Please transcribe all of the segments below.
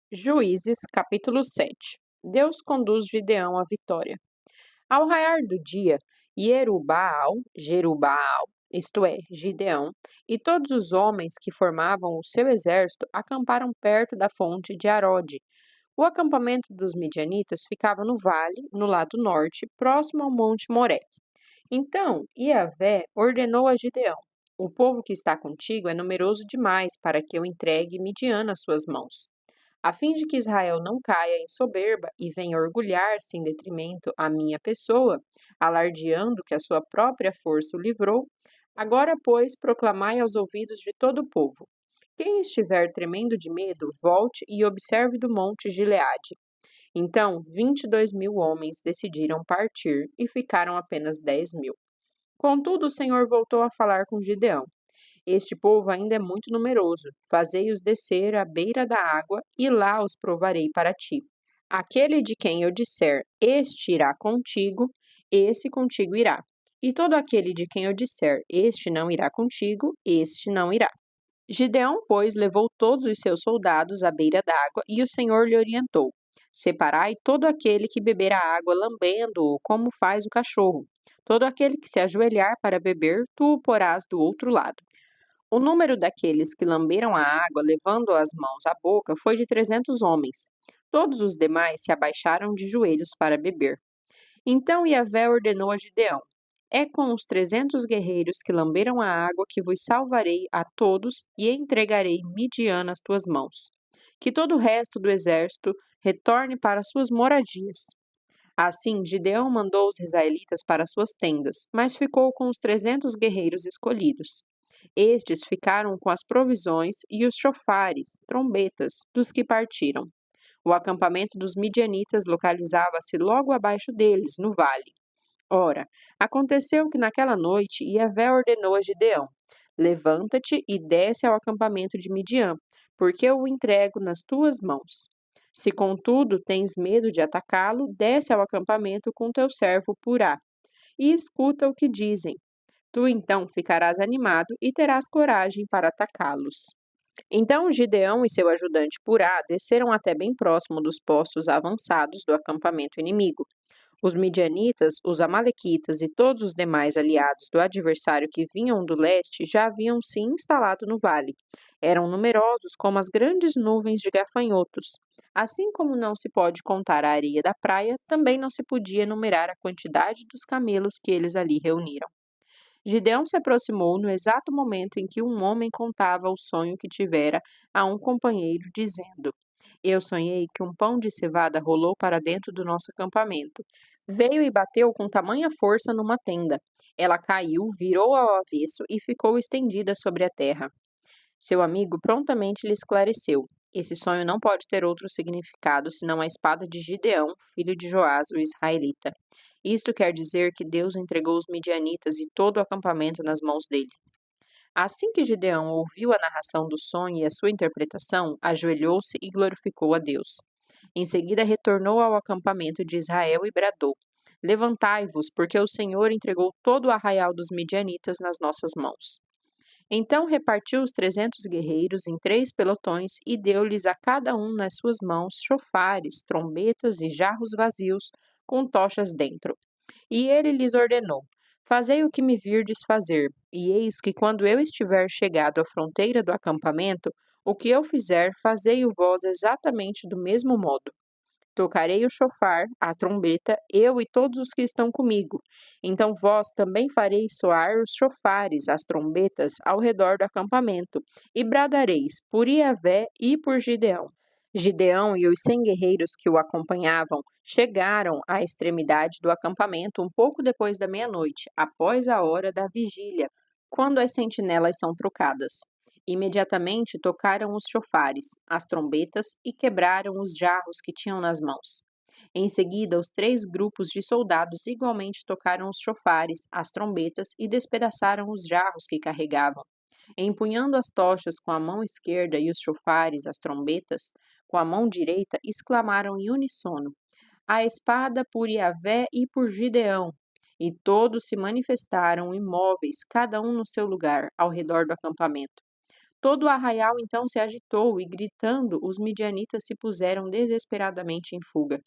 Juízes, capítulo 7. Deus conduz Gideão à vitória. Ao raiar do dia, Jerubaal, isto é, Gideão, e todos os homens que formavam o seu exército acamparam perto da fonte de Arode. O acampamento dos midianitas ficava no vale, no lado norte, próximo ao monte Moré. Então Iavé ordenou a Gideão: o povo que está contigo é numeroso demais para que eu entregue Midian nas suas mãos. A fim de que Israel não caia em soberba e venha orgulhar-se em detrimento à minha pessoa, alardeando que a sua própria força o livrou, agora, pois, proclamai aos ouvidos de todo o povo: quem estiver tremendo de medo, volte e observe do monte Gileade. Então 22.000 homens decidiram partir e ficaram apenas 10.000. Contudo, o Senhor voltou a falar com Gideão: este povo ainda é muito numeroso. Fazei-os descer à beira da água, e lá os provarei para ti. Aquele de quem eu disser, este irá contigo, esse contigo irá. E todo aquele de quem eu disser, este não irá contigo, este não irá. Gideão, pois, levou todos os seus soldados à beira d'água, e o Senhor lhe orientou: separai todo aquele que beber a água lambendo-o, como faz o cachorro. Todo aquele que se ajoelhar para beber, tu o porás do outro lado. O número daqueles que lamberam a água, levando as mãos à boca, foi de 300 homens. Todos os demais se abaixaram de joelhos para beber. Então Iavé ordenou a Gideão: é com os 300 guerreiros que lamberam a água que vos salvarei a todos e entregarei Midian nas tuas mãos. Que todo o resto do exército retorne para suas moradias. Assim, Gideão mandou os israelitas para suas tendas, mas ficou com os 300 guerreiros escolhidos. Estes ficaram com as provisões e os chofares, trombetas, dos que partiram. O acampamento dos midianitas localizava-se logo abaixo deles, no vale. Ora, aconteceu que naquela noite Iavé ordenou a Gideão: levanta-te e desce ao acampamento de Midian, porque eu o entrego nas tuas mãos. Se contudo tens medo de atacá-lo, desce ao acampamento com teu servo Purá, e escuta o que dizem. Tu então ficarás animado e terás coragem para atacá-los. Então Gideão e seu ajudante Purá desceram até bem próximo dos postos avançados do acampamento inimigo. Os midianitas, os amalequitas e todos os demais aliados do adversário que vinham do leste já haviam se instalado no vale. Eram numerosos como as grandes nuvens de gafanhotos. Assim como não se pode contar a areia da praia, também não se podia enumerar a quantidade dos camelos que eles ali reuniram. Gideão se aproximou no exato momento em que um homem contava o sonho que tivera a um companheiro, dizendo: eu sonhei que um pão de cevada rolou para dentro do nosso acampamento. Veio e bateu com tamanha força numa tenda. Ela caiu, virou ao avesso e ficou estendida sobre a terra. Seu amigo prontamente lhe esclareceu: esse sonho não pode ter outro significado senão a espada de Gideão, filho de Joás, o israelita. Isto quer dizer que Deus entregou os midianitas e todo o acampamento nas mãos dele. Assim que Gideão ouviu a narração do sonho e a sua interpretação, ajoelhou-se e glorificou a Deus. Em seguida retornou ao acampamento de Israel e bradou: levantai-vos, porque o Senhor entregou todo o arraial dos midianitas nas nossas mãos. Então repartiu os 300 guerreiros em 3 pelotões e deu-lhes a cada um nas suas mãos chofares, trombetas e jarros vazios com tochas dentro. E ele lhes ordenou: fazei o que me virdes fazer, e eis que quando eu estiver chegado à fronteira do acampamento, o que eu fizer, fazei-o vós exatamente do mesmo modo. Tocarei o chofar, a trombeta, eu e todos os que estão comigo. Então vós também fareis soar os chofares, as trombetas, ao redor do acampamento, e bradareis por Iavé e por Gideão. Gideão e os 100 guerreiros que o acompanhavam chegaram à extremidade do acampamento um pouco depois da meia-noite, após a hora da vigília, quando as sentinelas são trocadas. Imediatamente tocaram os chofares, as trombetas e quebraram os jarros que tinham nas mãos. Em seguida, os 3 grupos de soldados igualmente tocaram os chofares, as trombetas e despedaçaram os jarros que carregavam. Empunhando as tochas com a mão esquerda e os chofares, as trombetas, com a mão direita, exclamaram em uníssono: a espada por Iavé e por Gideão! E todos se manifestaram imóveis, cada um no seu lugar, ao redor do acampamento. Todo o arraial então se agitou e, gritando, os midianitas se puseram desesperadamente em fuga.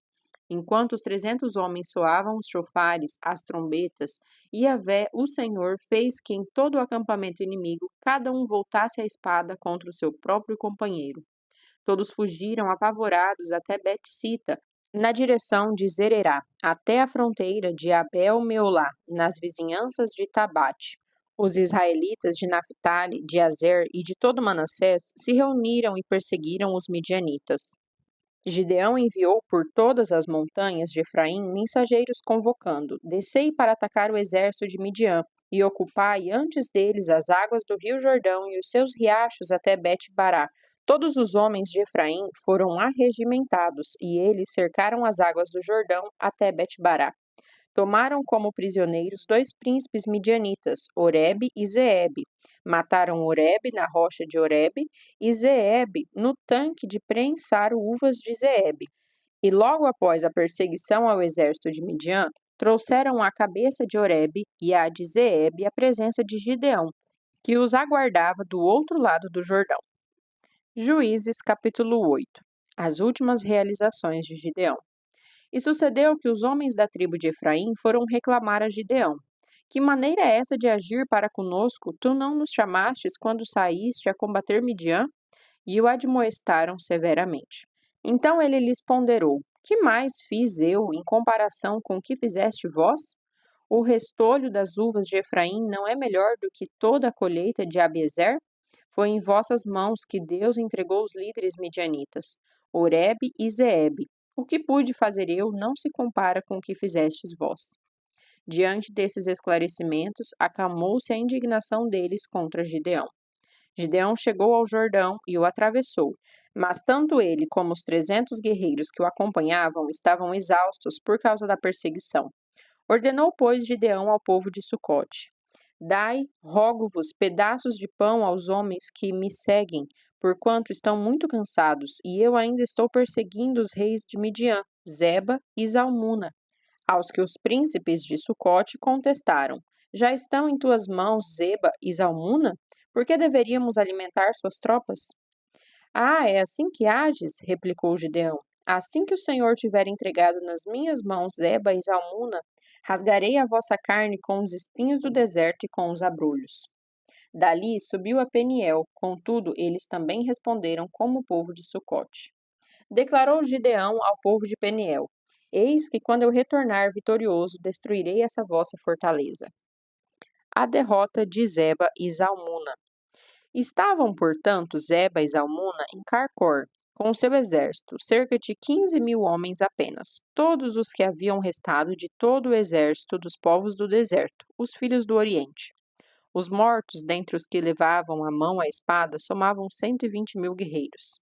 Enquanto os 300 homens soavam os chofares, as trombetas, Yahvé, o Senhor, fez que em todo o acampamento inimigo cada um voltasse a espada contra o seu próprio companheiro. Todos fugiram apavorados até Bet-sita, na direção de Zererá, até a fronteira de Abel-Meolá, nas vizinhanças de Tabate. Os israelitas de Naphtali, de Azer e de todo Manassés se reuniram e perseguiram os midianitas. Gideão enviou por todas as montanhas de Efraim mensageiros convocando: Descei para atacar o exército de Midian, e ocupai antes deles as águas do rio Jordão e os seus riachos até Bet-Bará. Todos os homens de Efraim foram arregimentados, e eles cercaram as águas do Jordão até Bet-Bará. Tomaram como prisioneiros 2 príncipes midianitas, Oreb e Zeeb. Mataram Oreb na rocha de Oreb e Zeeb no tanque de prensar uvas de Zeeb. E logo após a perseguição ao exército de Midian, trouxeram a cabeça de Oreb e a de Zeeb à presença de Gideão, que os aguardava do outro lado do Jordão. Juízes capítulo 8. As últimas realizações de Gideão. E sucedeu que os homens da tribo de Efraim foram reclamar a Gideão: Que maneira é essa de agir para conosco? Tu não nos chamastes quando saíste a combater Midian? E o admoestaram severamente. Então ele lhes ponderou: Que mais fiz eu em comparação com o que fizeste vós? O restolho das uvas de Efraim não é melhor do que toda a colheita de Abiezer? Foi em vossas mãos que Deus entregou os líderes midianitas, Oreb e Zeeb. O que pude fazer eu não se compara com o que fizestes vós. Diante desses esclarecimentos, acalmou-se a indignação deles contra Gideão. Gideão chegou ao Jordão e o atravessou, mas tanto ele como os 300 guerreiros que o acompanhavam estavam exaustos por causa da perseguição. Ordenou, pois, Gideão ao povo de Sucote: Dai, rogo-vos, pedaços de pão aos homens que me seguem, porquanto estão muito cansados, e eu ainda estou perseguindo os reis de Midian, Zeba e Zalmuna. Aos que os príncipes de Sucote contestaram: Já estão em tuas mãos Zeba e Zalmuna? Por que deveríamos alimentar suas tropas? Ah, é assim que ages? Replicou Gideão. Assim que o Senhor tiver entregado nas minhas mãos Zeba e Zalmuna, rasgarei a vossa carne com os espinhos do deserto e com os abrolhos. Dali subiu a Peniel, contudo eles também responderam como o povo de Sucote. Declarou Gideão ao povo de Peniel: Eis que quando eu retornar vitorioso, destruirei essa vossa fortaleza. A derrota de Zeba e Zalmuna. Estavam, portanto, Zeba e Zalmuna em Carcor, com o seu exército, cerca de 15.000 homens apenas, todos os que haviam restado de todo o exército dos povos do deserto, os filhos do Oriente. Os mortos, dentre os que levavam à mão a espada, somavam 120.000 guerreiros.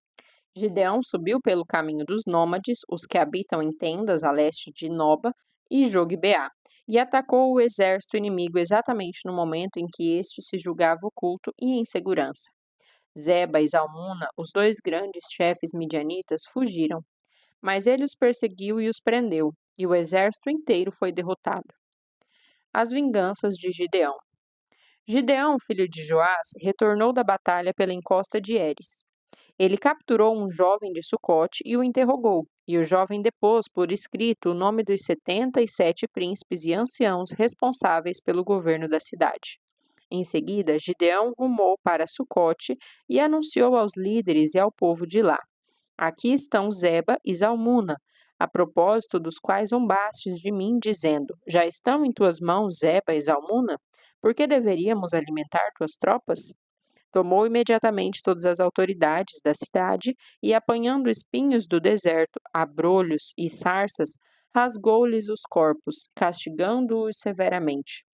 Gideão subiu pelo caminho dos nômades, os que habitam em tendas a leste de Noba e Jogbeá, e atacou o exército inimigo exatamente no momento em que este se julgava oculto e em segurança. Zeba e Zalmuna, os 2 grandes chefes midianitas, fugiram, mas ele os perseguiu e os prendeu, e o exército inteiro foi derrotado. As vinganças de Gideão. Gideão, filho de Joás, retornou da batalha pela encosta de Eres. Ele capturou um jovem de Sucote e o interrogou, e o jovem depôs por escrito o nome dos 77 príncipes e anciãos responsáveis pelo governo da cidade. Em seguida, Gideão rumou para Sucote e anunciou aos líderes e ao povo de lá: Aqui estão Zeba e Zalmuna, a propósito dos quais zombastes de mim, dizendo: Já estão em tuas mãos Zeba e Zalmuna? Por que deveríamos alimentar tuas tropas? Tomou imediatamente todas as autoridades da cidade e, apanhando espinhos do deserto, abrolhos e sarças, rasgou-lhes os corpos, castigando-os severamente.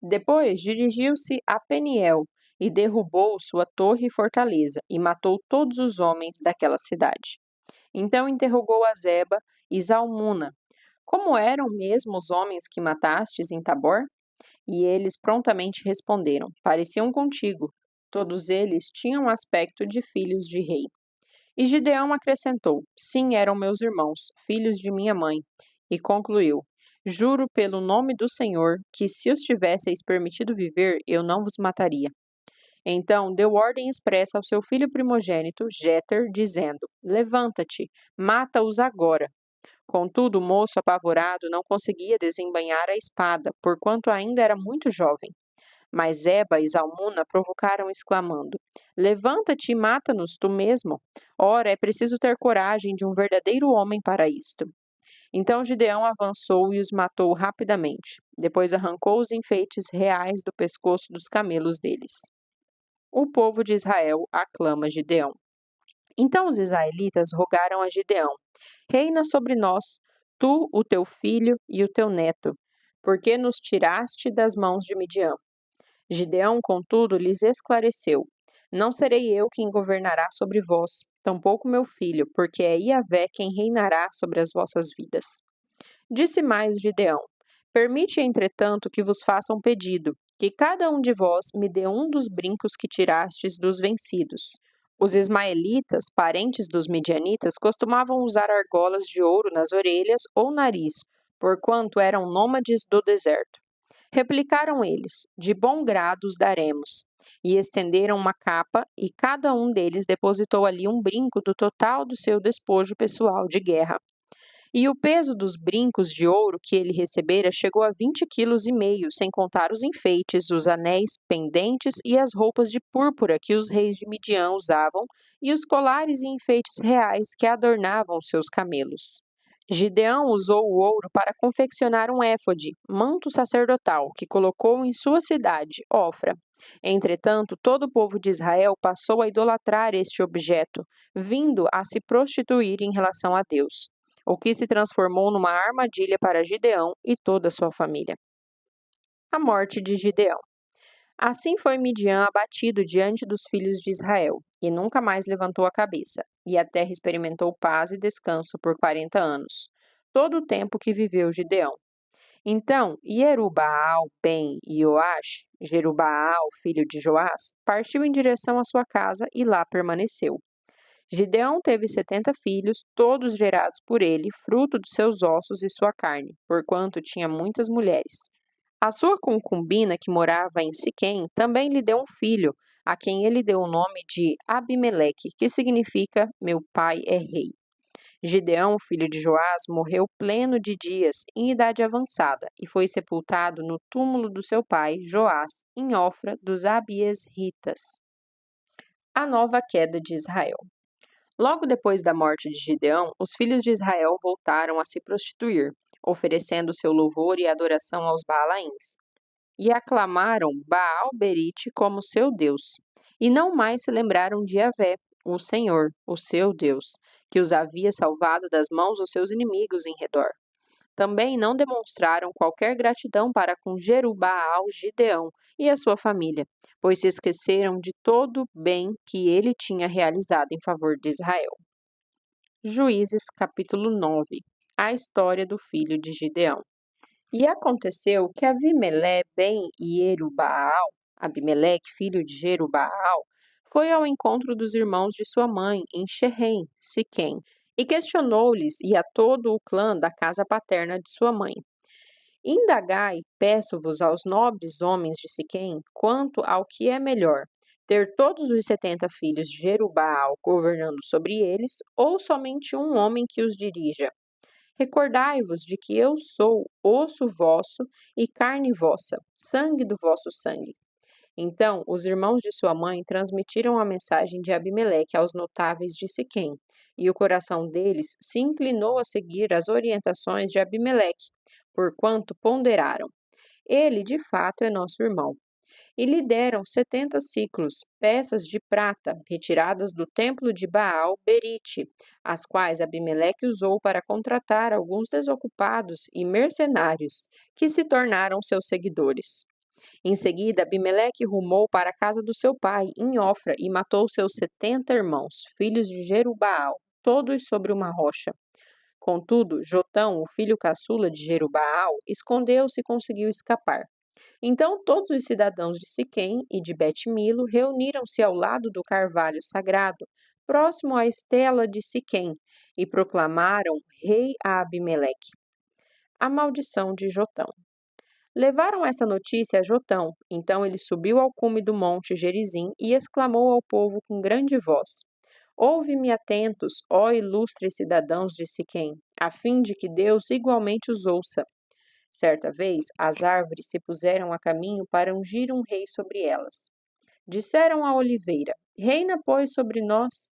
Depois dirigiu-se a Peniel e derrubou sua torre e fortaleza e matou todos os homens daquela cidade. Então interrogou a Zeba e Zalmuna: Como eram mesmo os homens que matastes em Tabor? E eles prontamente responderam: Pareciam contigo. Todos eles tinham aspecto de filhos de rei. E Gideão acrescentou: Sim, eram meus irmãos, filhos de minha mãe. E concluiu: Juro pelo nome do Senhor que, se os tivesseis permitido viver, eu não vos mataria. Então deu ordem expressa ao seu filho primogênito, Jeter, dizendo: Levanta-te, mata-os agora. Contudo, o moço apavorado não conseguia desembainhar a espada, porquanto ainda era muito jovem. Mas Zeba e Zalmuna provocaram, exclamando: Levanta-te e mata-nos tu mesmo. Ora, é preciso ter coragem de um verdadeiro homem para isto. Então Gideão avançou e os matou rapidamente. Depois arrancou os enfeites reais do pescoço dos camelos deles. O povo de Israel aclama Gideão. Então os israelitas rogaram a Gideão: Reina sobre nós, tu, o teu filho e o teu neto, porque nos tiraste das mãos de Midian. Gideão, contudo, lhes esclareceu: Não serei eu quem governará sobre vós, tampouco meu filho, porque é Yahvé quem reinará sobre as vossas vidas. Disse mais Gideão: Permite, entretanto, que vos faça um pedido, que cada um de vós me dê um dos brincos que tirastes dos vencidos. Os ismaelitas, parentes dos midianitas, costumavam usar argolas de ouro nas orelhas ou nariz, porquanto eram nômades do deserto. Replicaram eles: De bom grado os daremos. E estenderam uma capa, e cada um deles depositou ali um brinco do total do seu despojo pessoal de guerra. E o peso dos brincos de ouro que ele recebera chegou a 20,5 quilos, sem contar os enfeites, os anéis, pendentes e as roupas de púrpura que os reis de Midian usavam, e os colares e enfeites reais que adornavam seus camelos. Gideão usou o ouro para confeccionar um éfode, manto sacerdotal, que colocou em sua cidade, Ofra. Entretanto, todo o povo de Israel passou a idolatrar este objeto, vindo a se prostituir em relação a Deus, o que se transformou numa armadilha para Gideão e toda a sua família. A morte de Gideão. Assim foi Midian abatido diante dos filhos de Israel, e nunca mais levantou a cabeça, e a terra experimentou paz e descanso por 40 anos, todo o tempo que viveu Gideão. Então Ierubaal ben Joash, Jerubaal, filho de Joás, partiu em direção à sua casa e lá permaneceu. Gideão teve 70 filhos, todos gerados por ele, fruto dos seus ossos e sua carne, porquanto tinha muitas mulheres. A sua concubina, que morava em Siquém, também lhe deu um filho, a quem ele deu o nome de Abimeleque, que significa meu pai é rei. Gideão, filho de Joás, morreu pleno de dias, em idade avançada, e foi sepultado no túmulo do seu pai, Joás, em Ofra dos Abiesritas. A nova queda de Israel. Logo depois da morte de Gideão, os filhos de Israel voltaram a se prostituir, oferecendo seu louvor e adoração aos Baalaíns, e aclamaram Baal-Berite como seu Deus, e não mais se lembraram de Yahvé, o Senhor, o seu Deus, que os havia salvado das mãos dos seus inimigos em redor. Também não demonstraram qualquer gratidão para com Jerubbaal, Gideão e a sua família, pois se esqueceram de todo o bem que ele tinha realizado em favor de Israel. Juízes capítulo 9. A história do filho de Gideão. E aconteceu que Avimelé ben Ierubbaal, Abimeleque, filho de Jerubbaal, foi ao encontro dos irmãos de sua mãe em Shehem, Siquém, e questionou-lhes e a todo o clã da casa paterna de sua mãe: Indagai, peço-vos aos nobres homens de Siquém, quanto ao que é melhor, ter todos os 70 filhos de Jerubbaal governando sobre eles, ou somente um homem que os dirija? Recordai-vos de que eu sou osso vosso e carne vossa, sangue do vosso sangue. Então os irmãos de sua mãe transmitiram a mensagem de Abimeleque aos notáveis de Siquém, e o coração deles se inclinou a seguir as orientações de Abimeleque, porquanto ponderaram: ele de fato é nosso irmão. E lhe deram 70 siclos, peças de prata, retiradas do templo de Baal-Berite, as quais Abimeleque usou para contratar alguns desocupados e mercenários, que se tornaram seus seguidores. Em seguida, Abimeleque rumou para a casa do seu pai, em Ofra, e matou seus 70 irmãos, filhos de Jerubbaal, todos sobre uma rocha. Contudo, Jotão, o filho caçula de Jerubbaal, escondeu-se e conseguiu escapar. Então todos os cidadãos de Siquém e de Bet-Milo reuniram-se ao lado do carvalho sagrado, próximo à estela de Siquém, e proclamaram rei a Abimeleque. A maldição de Jotão. Levaram essa notícia a Jotão. Então ele subiu ao cume do monte Gerizim e exclamou ao povo com grande voz: Ouve-me atentos, ó ilustres cidadãos de Siquém, a fim de que Deus igualmente os ouça. Certa vez, as árvores se puseram a caminho para ungir um rei sobre elas. Disseram à oliveira: Reina, pois, sobre nós.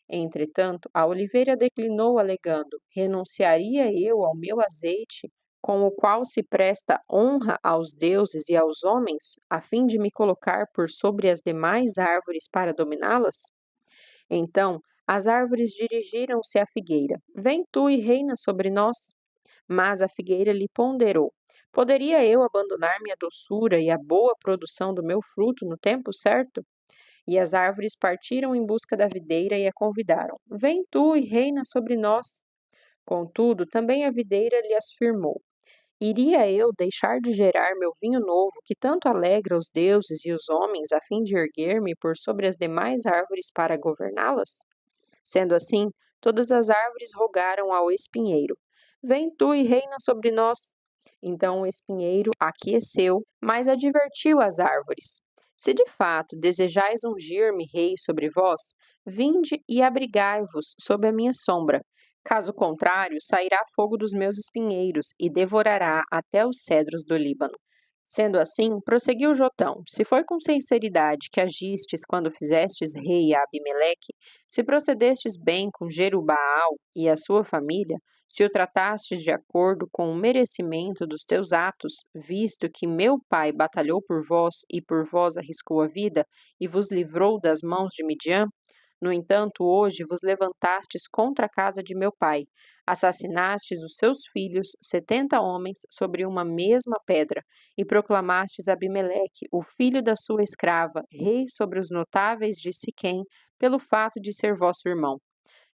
Entretanto, a oliveira declinou, alegando: Renunciaria eu ao meu azeite, com o qual se presta honra aos deuses e aos homens, a fim de me colocar por sobre as demais árvores para dominá-las? Então as árvores dirigiram-se à figueira: Vem tu e reina sobre nós. Mas a figueira lhe ponderou: Poderia eu abandonar minha doçura e a boa produção do meu fruto no tempo certo? E as árvores partiram em busca da videira e a convidaram: Vem tu e reina sobre nós. Contudo, também a videira lhe afirmou: Iria eu deixar de gerar meu vinho novo, que tanto alegra os deuses e os homens, a fim de erguer-me por sobre as demais árvores para governá-las? Sendo assim, todas as árvores rogaram ao espinheiro: Vem tu e reina sobre nós. Então o espinheiro aqueceu, mas advertiu as árvores: Se de fato desejais ungir-me rei sobre vós, vinde e abrigai-vos sob a minha sombra. Caso contrário, sairá fogo dos meus espinheiros e devorará até os cedros do Líbano. Sendo assim, prosseguiu Jotão: Se foi com sinceridade que agistes quando fizestes rei a Abimeleque, se procedestes bem com Jerubbaal e a sua família, se o tratastes de acordo com o merecimento dos teus atos, visto que meu pai batalhou por vós e por vós arriscou a vida e vos livrou das mãos de Midian, no entanto, hoje vos levantastes contra a casa de meu pai, assassinastes os seus filhos, 70 homens, sobre uma mesma pedra, e proclamastes Abimeleque, o filho da sua escrava, rei sobre os notáveis de Siquém, pelo fato de ser vosso irmão.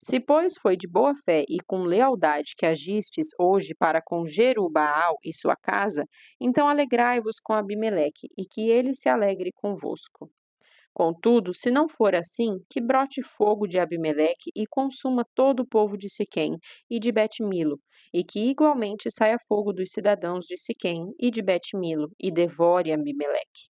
Se, pois, foi de boa fé e com lealdade que agistes hoje para com Jerubbaal e sua casa, então alegrai-vos com Abimeleque, e que ele se alegre convosco. Contudo, se não for assim, que brote fogo de Abimeleque e consuma todo o povo de Siquém e de Bet-Milo, e que igualmente saia fogo dos cidadãos de Siquém e de Bet-Milo, e devore Abimeleque.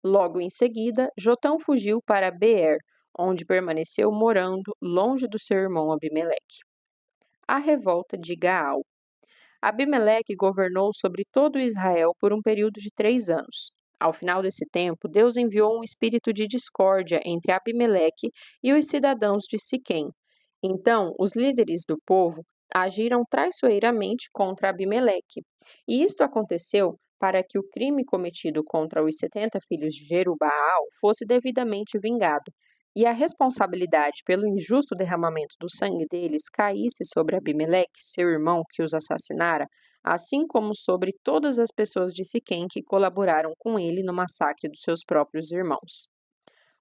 Logo em seguida, Jotão fugiu para Beer, onde permaneceu morando longe do seu irmão Abimeleque. A revolta de Gaal. Abimeleque governou sobre todo Israel por um período de 3 anos. Ao final desse tempo, Deus enviou um espírito de discórdia entre Abimeleque e os cidadãos de Siquém. Então, os líderes do povo agiram traiçoeiramente contra Abimeleque. E isto aconteceu para que o crime cometido contra os 70 filhos de Jerubbaal fosse devidamente vingado, e a responsabilidade pelo injusto derramamento do sangue deles caísse sobre Abimeleque, seu irmão, que os assassinara, assim como sobre todas as pessoas de Siquém que colaboraram com ele no massacre dos seus próprios irmãos.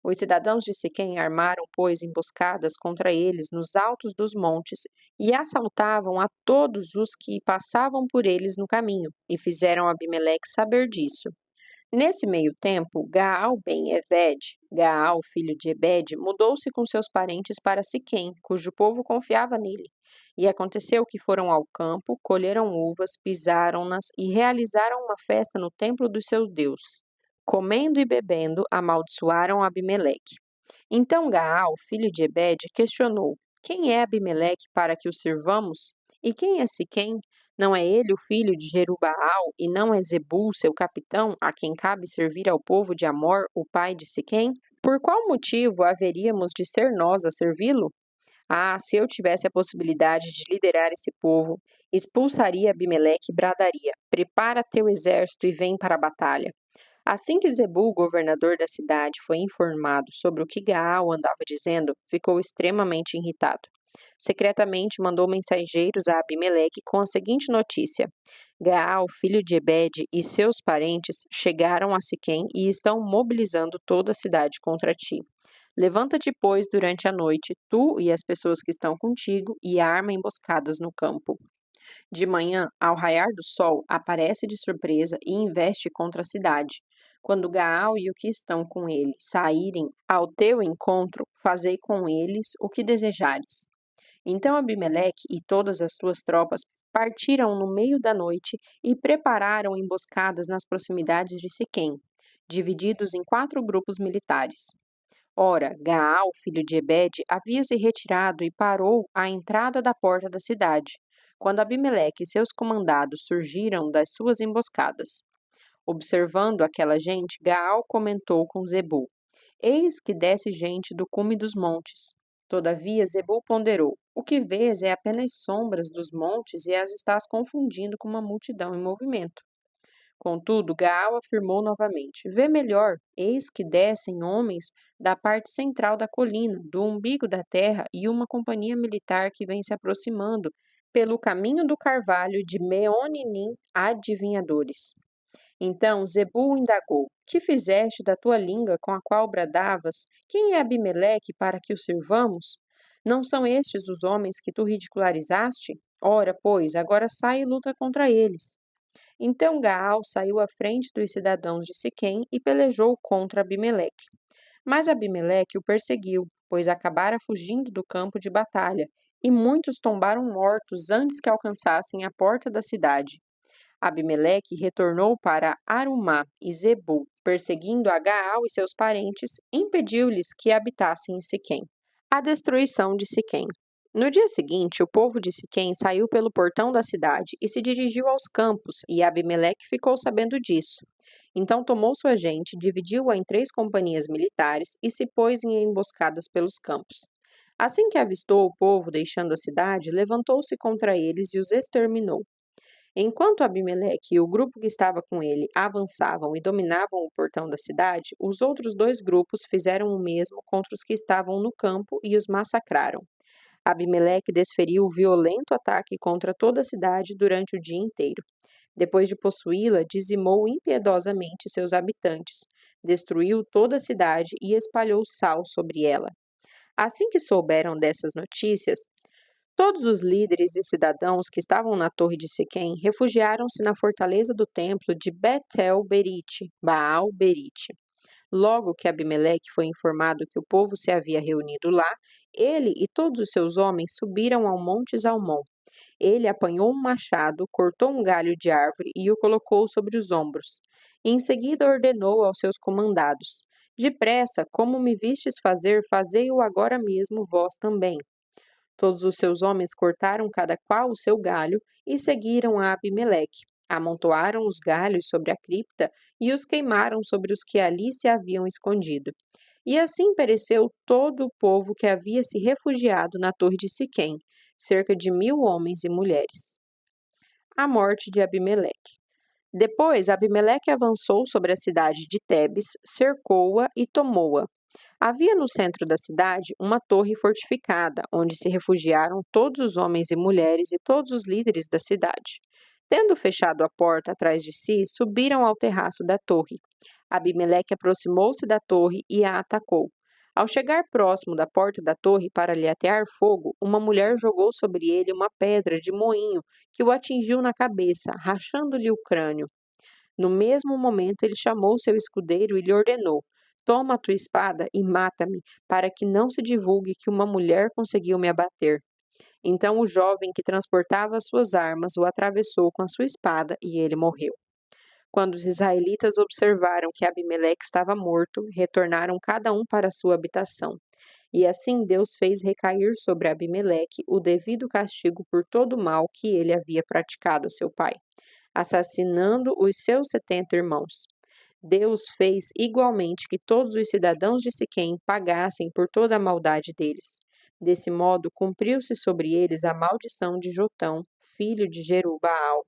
Os cidadãos de Siquém armaram, pois, emboscadas contra eles nos altos dos montes e assaltavam a todos os que passavam por eles no caminho, e fizeram Abimeleque saber disso. Nesse meio tempo, Gaal ben-Eved, Gaal, filho de Ebed, mudou-se com seus parentes para Siquém, cujo povo confiava nele. E aconteceu que foram ao campo, colheram uvas, pisaram-nas e realizaram uma festa no templo do seu Deus. Comendo e bebendo, amaldiçoaram Abimeleque. Então Gaal, filho de Ebed, questionou: Quem é Abimeleque para que o sirvamos? E quem é Siquém? Não é ele o filho de Jerubbaal, e não é Zebul, seu capitão, a quem cabe servir ao povo de Amor, o pai de Siquém? Por qual motivo haveríamos de ser nós a servi-lo? Ah, se eu tivesse a possibilidade de liderar esse povo, expulsaria Abimeleque e bradaria: Prepara teu exército e vem para a batalha. Assim que Zebul, governador da cidade, foi informado sobre o que Gaal andava dizendo, ficou extremamente irritado. Secretamente mandou mensageiros a Abimeleque com a seguinte notícia: Gaal, filho de Ebed, e seus parentes chegaram a Siquém e estão mobilizando toda a cidade contra ti. Levanta-te, pois, durante a noite, tu e as pessoas que estão contigo, e arma emboscadas no campo. De manhã, ao raiar do sol, aparece de surpresa e investe contra a cidade. Quando Gaal e o que estão com ele saírem ao teu encontro, fazei com eles o que desejares. Então Abimeleque e todas as suas tropas partiram no meio da noite e prepararam emboscadas nas proximidades de Siquém, divididos em 4 grupos militares. Ora, Gaal, filho de Ebede, havia se retirado e parou à entrada da porta da cidade, quando Abimeleque e seus comandados surgiram das suas emboscadas. Observando aquela gente, Gaal comentou com Zebul: Eis que desce gente do cume dos montes. Todavia Zebul ponderou: O que vês é apenas sombras dos montes e as estás confundindo com uma multidão em movimento. Contudo, Gaal afirmou novamente: Vê melhor, eis que descem homens da parte central da colina, do umbigo da terra, e uma companhia militar que vem se aproximando pelo caminho do carvalho de Meoninim, adivinhadores. Então Zebul indagou: Que fizeste da tua língua com a qual bradavas? Quem é Abimeleque para que o sirvamos? Não são estes os homens que tu ridicularizaste? Ora, pois, agora sai e luta contra eles. Então Gaal saiu à frente dos cidadãos de Siquém e pelejou contra Abimeleque. Mas Abimeleque o perseguiu, pois acabara fugindo do campo de batalha, e muitos tombaram mortos antes que alcançassem a porta da cidade. Abimeleque retornou para Arumá e Zebul, perseguindo a Gaal e seus parentes, impediu-lhes que habitassem em Siquém. A destruição de Siquém. No dia seguinte, o povo de Siquém saiu pelo portão da cidade e se dirigiu aos campos, e Abimeleque ficou sabendo disso. Então tomou sua gente, dividiu-a em 3 companhias militares e se pôs em emboscadas pelos campos. Assim que avistou o povo deixando a cidade, levantou-se contra eles e os exterminou. Enquanto Abimeleque e o grupo que estava com ele avançavam e dominavam o portão da cidade, os outros 2 grupos fizeram o mesmo contra os que estavam no campo e os massacraram. Abimeleque desferiu um violento ataque contra toda a cidade durante o dia inteiro. Depois de possuí-la, dizimou impiedosamente seus habitantes, destruiu toda a cidade e espalhou sal sobre ela. Assim que souberam dessas notícias, todos os líderes e cidadãos que estavam na torre de Siquém refugiaram-se na fortaleza do templo de Betel-Berite, Baal-Berite. Logo que Abimeleque foi informado que o povo se havia reunido lá, ele e todos os seus homens subiram ao monte Zalmon. Ele apanhou um machado, cortou um galho de árvore e o colocou sobre os ombros. Em seguida ordenou aos seus comandados: Depressa, como me vistes fazer, fazei-o agora mesmo vós também. Todos os seus homens cortaram cada qual o seu galho e seguiram a Abimeleque. Amontoaram os galhos sobre a cripta e os queimaram sobre os que ali se haviam escondido. E assim pereceu todo o povo que havia se refugiado na torre de Siquém, cerca de 1000 homens e mulheres. A morte de Abimeleque. Depois, Abimeleque avançou sobre a cidade de Tebes, cercou-a e tomou-a. Havia no centro da cidade uma torre fortificada, onde se refugiaram todos os homens e mulheres e todos os líderes da cidade. Tendo fechado a porta atrás de si, subiram ao terraço da torre. Abimeleque aproximou-se da torre e a atacou. Ao chegar próximo da porta da torre para lhe atear fogo, uma mulher jogou sobre ele uma pedra de moinho que o atingiu na cabeça, rachando-lhe o crânio. No mesmo momento, ele chamou seu escudeiro e lhe ordenou: Toma a tua espada e mata-me, para que não se divulgue que uma mulher conseguiu me abater. Então o jovem que transportava as suas armas o atravessou com a sua espada e ele morreu. Quando os israelitas observaram que Abimeleque estava morto, retornaram cada um para a sua habitação. E assim Deus fez recair sobre Abimeleque o devido castigo por todo o mal que ele havia praticado a seu pai, assassinando os seus 70 irmãos. Deus fez igualmente que todos os cidadãos de Siquém pagassem por toda a maldade deles. Desse modo, cumpriu-se sobre eles a maldição de Jotão, filho de Jerubbaal.